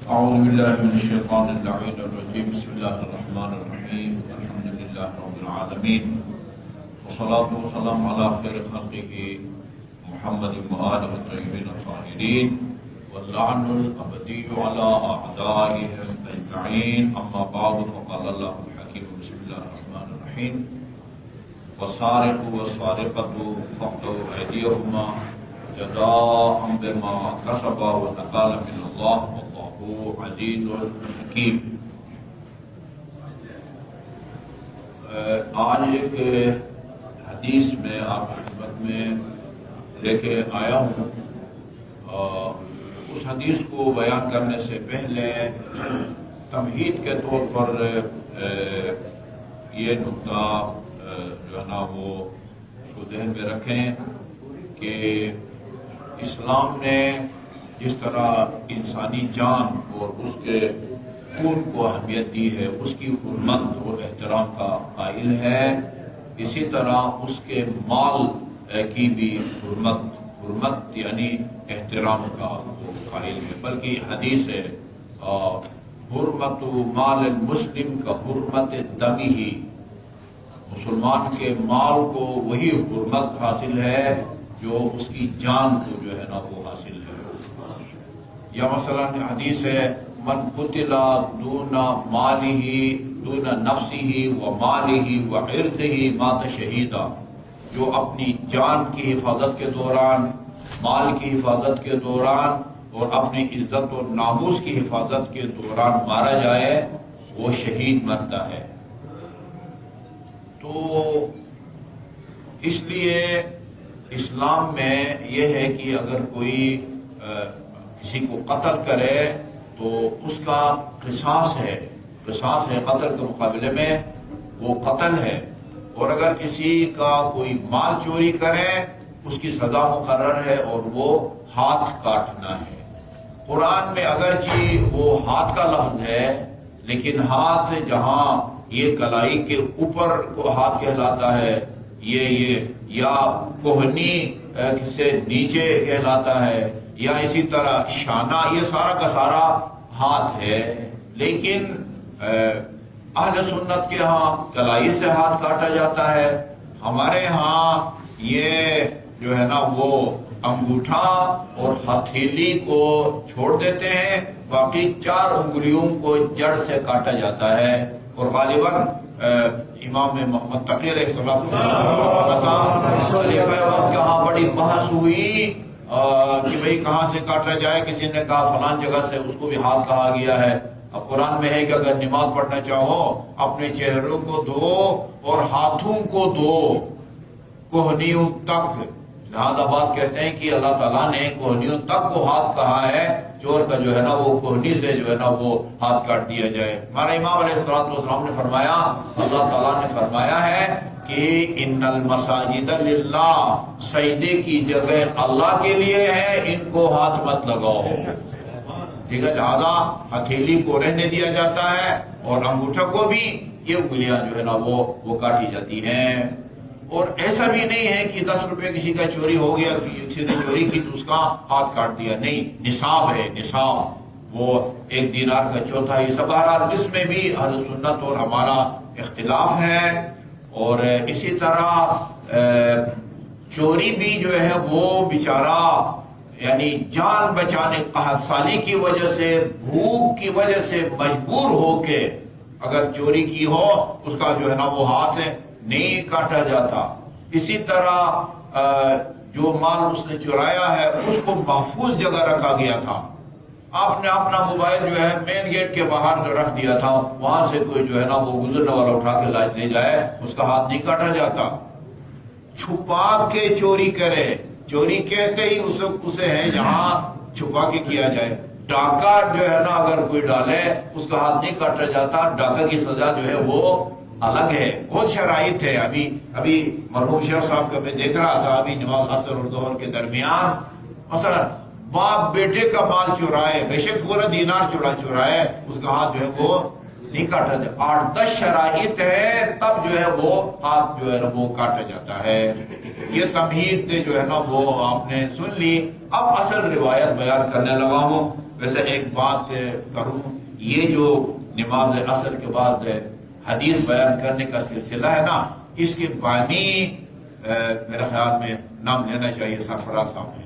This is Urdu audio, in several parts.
اعوذ باللہ من الشیطان اللعین الرجیم بسم اللہ الرحمن الرحیم الحمد للہ رب العالمین والصلاة والسلام علی خیر خلقہ محمد وآلہ الطیبین الطاہرین واللعن الابدی علی اعدائهم اجمعین اما بعد فقال اللہ الحکیم بسم اللہ الرحمن الرحیم والسارق والسارقۃ فاقطعوا ایدیہما جزاء بما کسبا ونکالا من اللہ عزیز الحکیم۔ آج ایک حدیث میں آپ کی خدمت میں لے کے آیا ہوں۔ اس حدیث کو بیان کرنے سے پہلے تمہید کے طور پر یہ نقطہ جو ہے نا وہ اس کو ذہن میں رکھیں کہ اسلام نے جس طرح انسانی جان اور اس کے خون کو اہمیت دی ہے، اس کی حرمت اور احترام کا قائل ہے، اسی طرح اس کے مال کی بھی حرمت یعنی احترام کا وہ قائل ہے۔ بلکہ حدیث ہے حرمت مال المسلم کا حرمت دمی ہی، مسلمان کے مال کو وہی حرمت حاصل ہے جو اس کی جان کو جو ہے نا وہ حاصل ہے۔ یا مثلا حدیث ہے من قتل دون مالہ دون نفسہ و مالہ و عرضہ مات شہیدا، جو اپنی جان کی حفاظت کے دوران، مال کی حفاظت کے دوران اور اپنی عزت و ناموس کی حفاظت کے دوران مارا جائے وہ شہید مرتا ہے۔ تو اس لیے اسلام میں یہ ہے کہ اگر کوئی کسی کو قتل کرے تو اس کا قصاص ہے قتل کے مقابلے میں وہ قتل ہے، اور اگر کسی کا کوئی مال چوری کرے اس کی سزا مقرر ہے اور وہ ہاتھ کاٹنا ہے۔ قرآن میں اگرچہ وہ ہاتھ کا لفظ ہے لیکن ہاتھ جہاں یہ کلائی کے اوپر کو ہاتھ کہلاتا ہے، یہ یا کوہنی سے نیچے کہلاتا ہے، یا اسی طرح شانہ، یہ سارا کا سارا ہاتھ ہے۔ لیکن اہل سنت کے ہاں کلائی سے ہاتھ کاٹا جاتا ہے، ہمارے ہاں یہ جو ہے نا وہ انگوٹھا اور ہتھیلی کو چھوڑ دیتے ہیں، باقی 4 انگلیوں کو جڑ سے کاٹا جاتا ہے۔ اور غالباً امام محمد تقی علیہ السلام خلیفہ وقت کہاں بڑی بحث ہوئی کہ بھئی کہاں سے کاٹا جائے، کسی نے کہا فلان جگہ سے، اس کو بھی ہاتھ کہا گیا ہے۔ اب قرآن میں ہے کہ اگر نماز پڑھنا چاہو اپنے چہروں کو دھو اور ہاتھوں کو دھو کوہنیوں تک، لہذا بات کہتے ہیں کہ اللہ تعالیٰ نے کوہنیوں تک کو ہاتھ کہا ہے، چور کا جو ہے نا وہ کوہنی سے جو ہے نا وہ ہاتھ کاٹ دیا جائے۔ ہمارا امام علیہ السلام نے فرمایا، اللہ تعالیٰ نے فرمایا ہے کہ ان المساجد للہ، سجدے کی جگہ اللہ کے لیے ہے، ان کو ہاتھ مت لگاؤ، ٹھیک ہے؟ لہٰذا ہتھیلی کو رہنے دیا جاتا ہے اور انگوٹھا کو بھی، یہ انگلیاں جو ہے نا وہ کاٹی جاتی ہیں۔ اور ایسا بھی نہیں ہے کہ 10 روپے کسی کا چوری ہو گیا، کسی نے چوری کی تو اس کا ہاتھ کاٹ دیا، نہیں، نصاب ہے، نصاب وہ 1 دینار کا چوتھا حصہ۔ بہرحال اس میں بھی اہل سنت اور ہمارا اختلاف ہے۔ اور اسی طرح چوری بھی جو ہے وہ بیچارہ یعنی جان بچانے، قحط سالی کی وجہ سے، بھوک کی وجہ سے مجبور ہو کے اگر چوری کی ہو اس کا جو ہے نا وہ ہاتھ نہیں کاٹا جاتا۔ اسی طرح جو مال اس نے چرایا ہے اس کو محفوظ جگہ رکھا گیا تھا، آپ نے اپنا موبائل جو ہے مین گیٹ کے باہر جو رکھ دیا تھا، وہاں سے کوئی جو ہے نا وہ گزرنے والا اٹھا کے لے جائے، اس کا ہاتھ نہیں کاٹا جاتا۔ چھپا کے چوری کرے، چوری کہتے ہی اسے ہے جہاں چھپا کے کیا جائے۔ ڈاکہ جو ہے نا اگر کوئی ڈالے اس کا ہاتھ نہیں کاٹا جاتا، ڈاکہ کی سزا جو ہے وہ الگ ہے، بہت شرائط ہے۔ ابھی مرحوم شیخ صاحب کا میں دیکھ رہا تھا، ابھی نماز عصر اور ظہر کے درمیان مثلا باپ بیٹے کا مال چرائے، بے شک پورا دینار چرائے، اس کا ہاتھ جو ہے وہ نہیں کاٹا جاتا۔ 8-10 شرائط ہے تب جو ہے وہ ہاتھ جو ہے وہ کاٹا جاتا ہے۔ یہ تمہید جو ہے نا وہ آپ نے سن لی۔ اب اصل روایت بیان کرنے لگا ہوں۔ ویسے ایک بات کروں، یہ جو نماز عصر کے بعد حدیث بیان کرنے کا سلسلہ ہے نا، اس کے بانی میرے خیال میں نام لینا چاہیے سرفراز صاحب ہے۔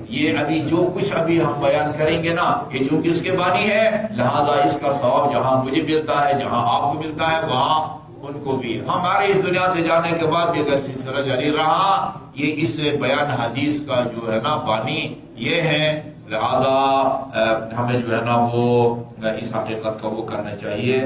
یہ ابھی جو کچھ ابھی ہم بیان کریں گے نا، یہ چونکہ اس کے بانی ہے، لہذا اس کا ثواب جہاں مجھے ملتا ہے، جہاں آپ کو ملتا ہے، وہاں ان کو بھی۔ ہمارے اس دنیا سے جانے کے بعد بھی اگر سلسلہ جاری رہا، یہ اس بیان حدیث کا جو ہے نا بانی یہ ہے، لہذا ہمیں جو ہے نا وہ اس حقیقت کا وہ کرنا چاہیے۔